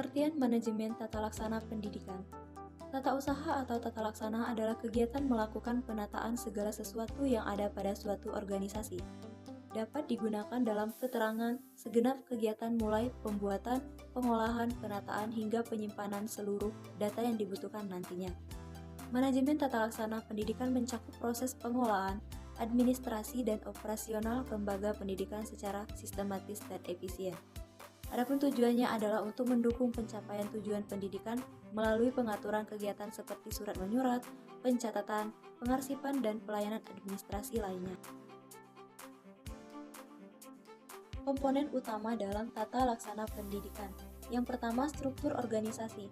Pengertian manajemen tata laksana pendidikan. Tata usaha atau tata laksana adalah kegiatan melakukan penataan segala sesuatu yang ada pada suatu organisasi. Dapat digunakan dalam keterangan segenap kegiatan mulai pembuatan, pengolahan, penataan, hingga penyimpanan seluruh data yang dibutuhkan nantinya. Manajemen tata laksana pendidikan mencakup proses pengolahan, administrasi, dan operasional lembaga pendidikan secara sistematis dan efisien. Adapun tujuannya adalah untuk mendukung pencapaian tujuan pendidikan melalui pengaturan kegiatan seperti surat menyurat, pencatatan, pengarsipan, dan pelayanan administrasi lainnya. Komponen utama dalam tata laksana pendidikan. Yang pertama, struktur organisasi.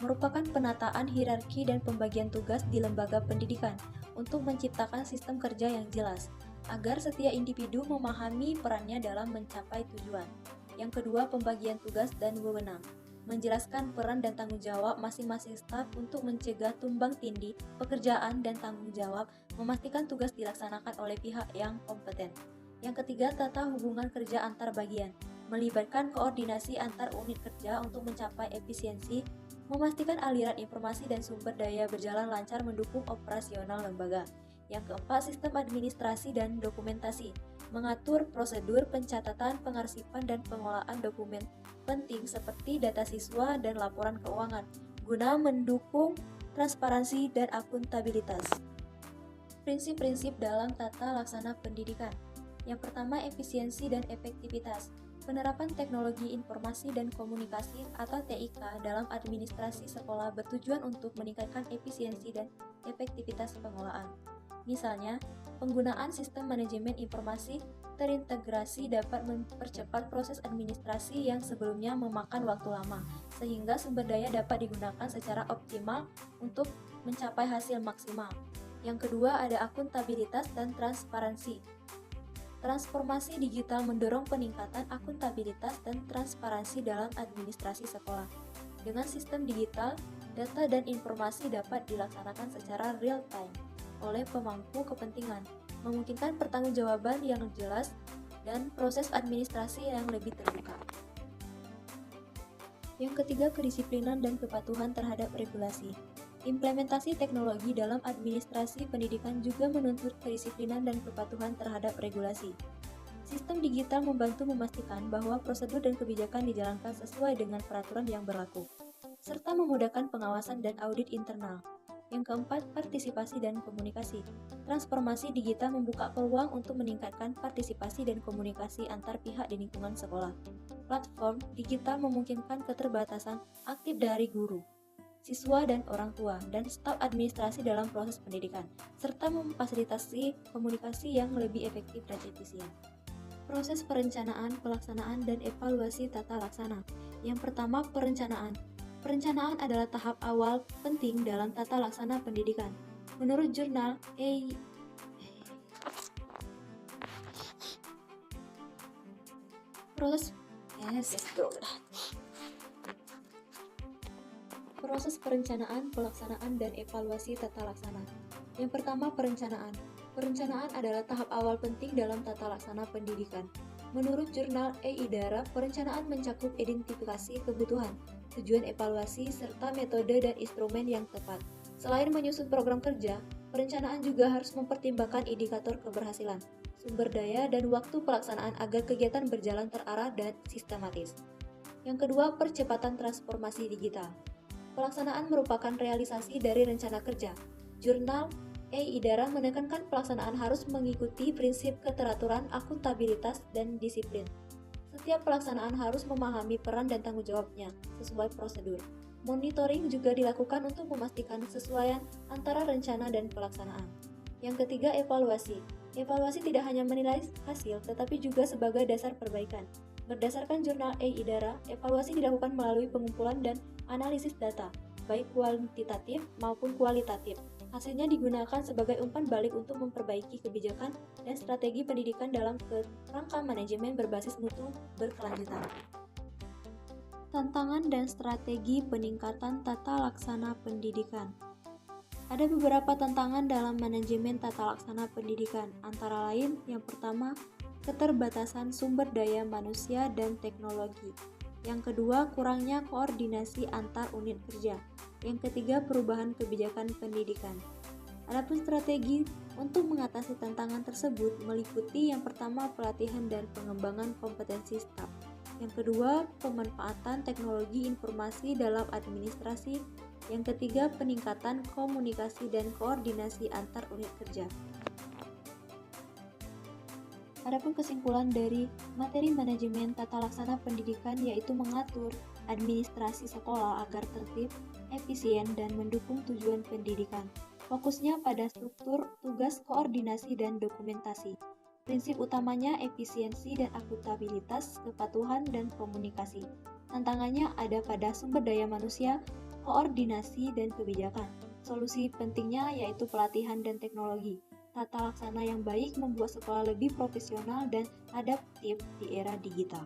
Merupakan penataan hierarki dan pembagian tugas di lembaga pendidikan untuk menciptakan sistem kerja yang jelas, agar setiap individu memahami perannya dalam mencapai tujuan. Yang kedua, pembagian tugas dan wewenang. Menjelaskan peran dan tanggung jawab masing-masing staf untuk mencegah tumbang tindih pekerjaan dan tanggung jawab, memastikan tugas dilaksanakan oleh pihak yang kompeten. Yang ketiga, tata hubungan kerja antar bagian. Melibatkan koordinasi antar unit kerja untuk mencapai efisiensi, memastikan aliran informasi dan sumber daya berjalan lancar mendukung operasional lembaga. Yang keempat, sistem administrasi dan dokumentasi. Mengatur prosedur pencatatan, pengarsipan, dan pengolahan dokumen penting seperti data siswa dan laporan keuangan, guna mendukung transparansi dan akuntabilitas. Prinsip-prinsip dalam tata laksana pendidikan. Yang pertama, efisiensi dan efektivitas. Penerapan teknologi informasi dan komunikasi atau TIK dalam administrasi sekolah bertujuan untuk meningkatkan efisiensi dan efektivitas pengelolaan. Misalnya, penggunaan sistem manajemen informasi terintegrasi dapat mempercepat proses administrasi yang sebelumnya memakan waktu lama, sehingga sumber daya dapat digunakan secara optimal untuk mencapai hasil maksimal. Yang kedua, ada akuntabilitas dan transparansi. Transformasi digital mendorong peningkatan akuntabilitas dan transparansi dalam administrasi sekolah. Dengan sistem digital, data dan informasi dapat dilaksanakan secara real-time oleh pemangku kepentingan, memungkinkan pertanggungjawaban yang jelas dan proses administrasi yang lebih terbuka. Yang ketiga, kedisiplinan dan kepatuhan terhadap regulasi. Implementasi teknologi dalam administrasi pendidikan juga menuntut kedisiplinan dan kepatuhan terhadap regulasi. Sistem digital membantu memastikan bahwa prosedur dan kebijakan dijalankan sesuai dengan peraturan yang berlaku, serta memudahkan pengawasan dan audit internal. Yang keempat, partisipasi dan komunikasi. Transformasi digital membuka peluang untuk meningkatkan partisipasi dan komunikasi antar pihak di lingkungan sekolah. Platform digital memungkinkan keterbatasan aktif dari guru, siswa dan orang tua, dan staf administrasi dalam proses pendidikan, serta memfasilitasi komunikasi yang lebih efektif dan efisien. Proses perencanaan, pelaksanaan, dan evaluasi tata laksana. Yang pertama, perencanaan. Perencanaan adalah tahap awal penting dalam tata laksana pendidikan. Menurut jurnal Proses perencanaan, pelaksanaan, dan evaluasi tata laksana. Yang pertama, perencanaan. Perencanaan adalah tahap awal penting dalam tata laksana pendidikan. Menurut jurnal EIDARA, perencanaan mencakup identifikasi kebutuhan, tujuan evaluasi, serta metode dan instrumen yang tepat. Selain menyusun program kerja, perencanaan juga harus mempertimbangkan indikator keberhasilan, sumber daya, dan waktu pelaksanaan agar kegiatan berjalan terarah dan sistematis. Yang kedua, percepatan transformasi digital. Pelaksanaan merupakan realisasi dari rencana kerja. Jurnal EIDARA menekankan pelaksanaan harus mengikuti prinsip keteraturan, akuntabilitas, dan disiplin. Setiap pelaksanaan harus memahami peran dan tanggung jawabnya sesuai prosedur. Monitoring juga dilakukan untuk memastikan kesesuaian antara rencana dan pelaksanaan. Yang ketiga, evaluasi. Evaluasi tidak hanya menilai hasil, tetapi juga sebagai dasar perbaikan. Berdasarkan jurnal EIDARA, evaluasi dilakukan melalui pengumpulan dan analisis data, baik kuantitatif maupun kualitatif. Hasilnya digunakan sebagai umpan balik untuk memperbaiki kebijakan dan strategi pendidikan dalam kerangka manajemen berbasis mutu berkelanjutan. Tantangan dan strategi peningkatan tata laksana pendidikan. Ada beberapa tantangan dalam manajemen tata laksana pendidikan, antara lain yang pertama, keterbatasan sumber daya manusia dan teknologi. Yang kedua, kurangnya koordinasi antar unit kerja. Yang ketiga, perubahan kebijakan pendidikan. Adapun strategi untuk mengatasi tantangan tersebut meliputi yang pertama pelatihan dan pengembangan kompetensi staf. Yang kedua, pemanfaatan teknologi informasi dalam administrasi. Yang ketiga, peningkatan komunikasi dan koordinasi antar unit kerja. Adapun kesimpulan dari materi manajemen tata laksana pendidikan yaitu mengatur administrasi sekolah agar tertib, efisien, dan mendukung tujuan pendidikan. Fokusnya pada struktur, tugas, koordinasi, dan dokumentasi. Prinsip utamanya efisiensi dan akuntabilitas, kepatuhan, dan komunikasi. Tantangannya ada pada sumber daya manusia, koordinasi, dan kebijakan. Solusi pentingnya yaitu pelatihan dan teknologi. Tata laksana yang baik membuat sekolah lebih profesional dan adaptif di era digital.